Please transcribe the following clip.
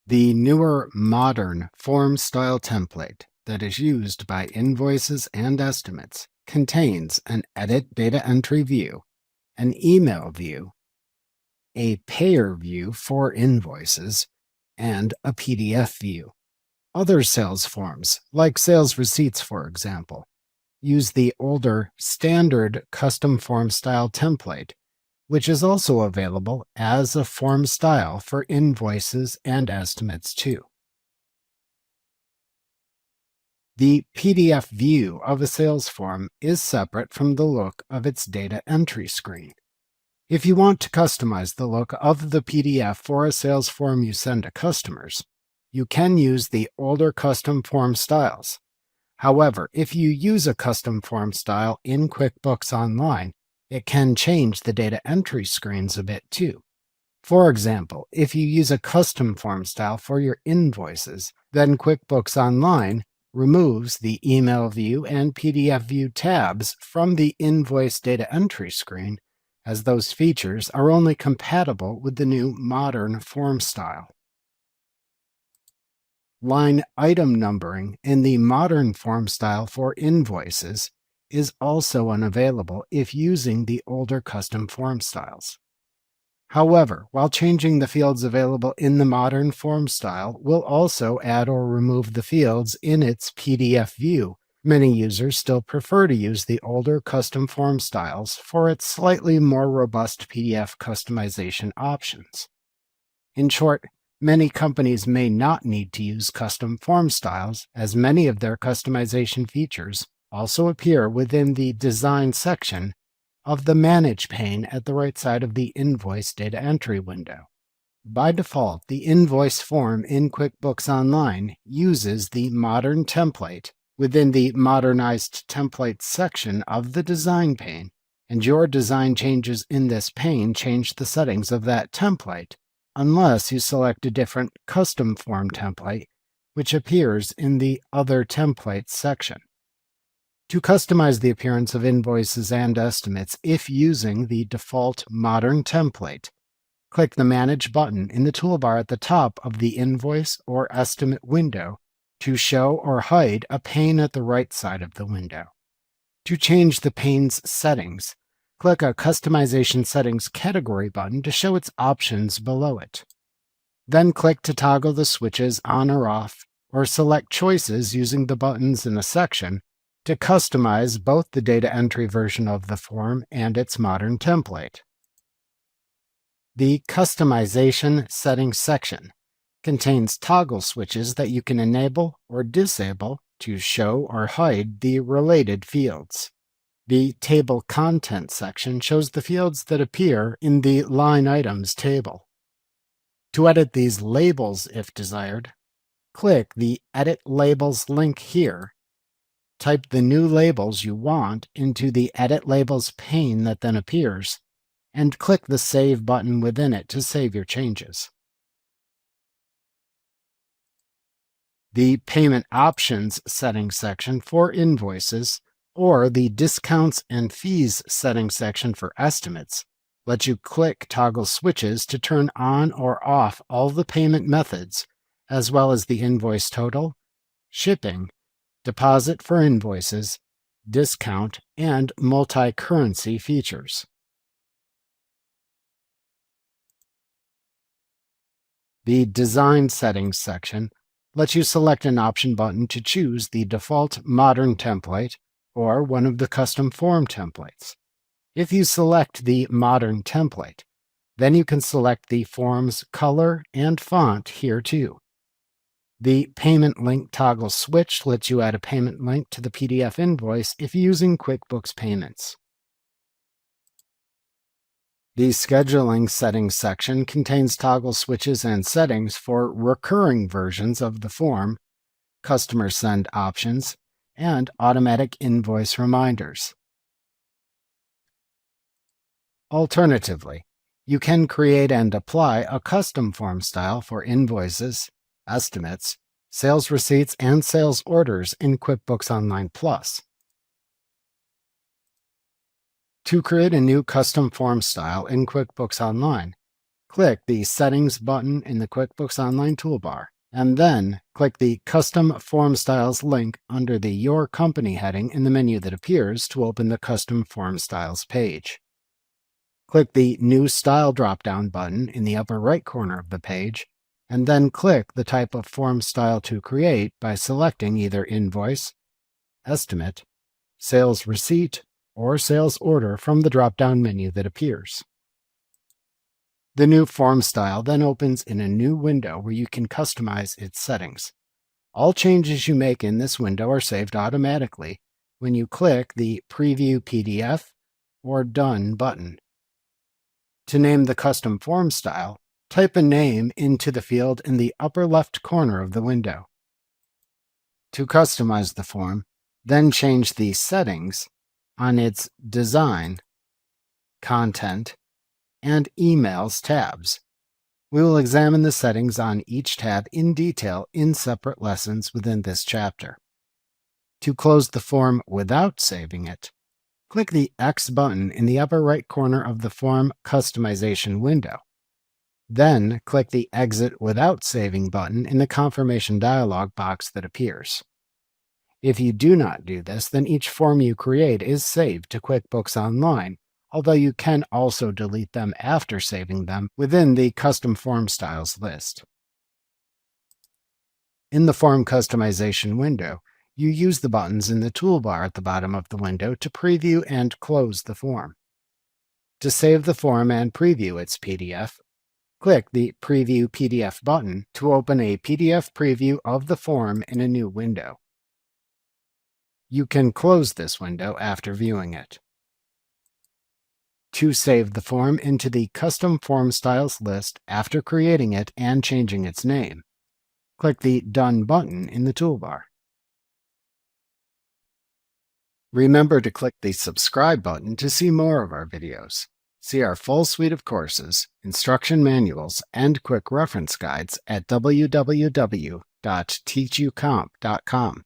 The newer modern form style template that is used by invoices and estimates contains an edit data entry view, an email view, a payer view for invoices, and a PDF view. Other sales forms, like sales receipts for example, use the older standard custom form style template, which is also available as a form style for invoices and estimates too. The PDF view of a sales form is separate from the look of its data entry screen. If you want to customize the look of the PDF for a sales form you send to customers, you can use the older custom form styles. However, if you use a custom form style in QuickBooks Online, it can change the data entry screens a bit too. For example, if you use a custom form style for your invoices, then QuickBooks Online removes the Email View and PDF View tabs from the invoice data entry screen, as those features are only compatible with the new modern form style. Line item numbering in the modern form style for invoices is also unavailable if using the older custom form styles. However, while changing the fields available in the modern form style will also add or remove the fields in its PDF view, many users still prefer to use the older custom form styles for its slightly more robust PDF customization options. In short, many companies may not need to use custom form styles, as many of their customization features also appear within the Design section of the Manage pane at the right side of the Invoice data entry window. By default, the invoice form in QuickBooks Online uses the Modern template within the Modernized Templates section of the Design pane, and your design changes in this pane change the settings of that template, unless you select a different custom form template, which appears in the Other Templates section. To customize the appearance of invoices and estimates if using the default Modern template, click the Manage button in the toolbar at the top of the Invoice or Estimate window to show or hide a pane at the right side of the window. To change the pane's settings, click a Customization Settings category button to show its options below it. Then click to toggle the switches on or off, or select choices using the buttons in a section to customize both the data entry version of the form and its modern template. The Customization Settings section contains toggle switches that you can enable or disable to show or hide the related fields. The Table Content section shows the fields that appear in the Line Items table. To edit these labels if desired, click the Edit Labels link here. Type the new labels you want into the Edit Labels pane that then appears, and click the Save button within it to save your changes. The Payment Options settings section for invoices, or the Discounts and Fees settings section for estimates, lets you click toggle switches to turn on or off all the payment methods, as well as the invoice total, shipping, deposit for invoices, discount, and multi-currency features. The Design Settings section lets you select an option button to choose the default Modern template or one of the custom form templates. If you select the Modern template, then you can select the form's color and font here too. The Payment Link toggle switch lets you add a payment link to the PDF invoice if using QuickBooks Payments. The Scheduling Settings section contains toggle switches and settings for recurring versions of the form, customer send options, and automatic invoice reminders. Alternatively, you can create and apply a custom form style for invoices, estimates, sales receipts, and sales orders in QuickBooks Online Plus. To create a new custom form style in QuickBooks Online, click the Settings button in the QuickBooks Online toolbar, and then click the Custom Form Styles link under the Your Company heading in the menu that appears to open the Custom Form Styles page. Click the New Style drop-down button in the upper right corner of the page, and then click the type of form style to create by selecting either Invoice, Estimate, Sales Receipt, or Sales Order from the drop-down menu that appears. The new form style then opens in a new window where you can customize its settings. All changes you make in this window are saved automatically when you click the Preview PDF or Done button. To name the custom form style, type a name into the field in the upper left corner of the window. To customize the form, then change the settings on its Design, Content, and Emails tabs. We will examine the settings on each tab in detail in separate lessons within this chapter. To close the form without saving it, click the X button in the upper right corner of the Form Customization window. Then click the Exit Without Saving button in the confirmation dialog box that appears. If you do not do this, then each form you create is saved to QuickBooks Online, although you can also delete them after saving them within the Custom Form Styles list. In the Form Customization window, you use the buttons in the toolbar at the bottom of the window to preview and close the form. To save the form and preview its PDF, click the Preview PDF button to open a PDF preview of the form in a new window. You can close this window after viewing it. To save the form into the Custom Form Styles list after creating it and changing its name, click the Done button in the toolbar. Remember to click the Subscribe button to see more of our videos. See our full suite of courses, instruction manuals, and quick reference guides at www.teachucomp.com.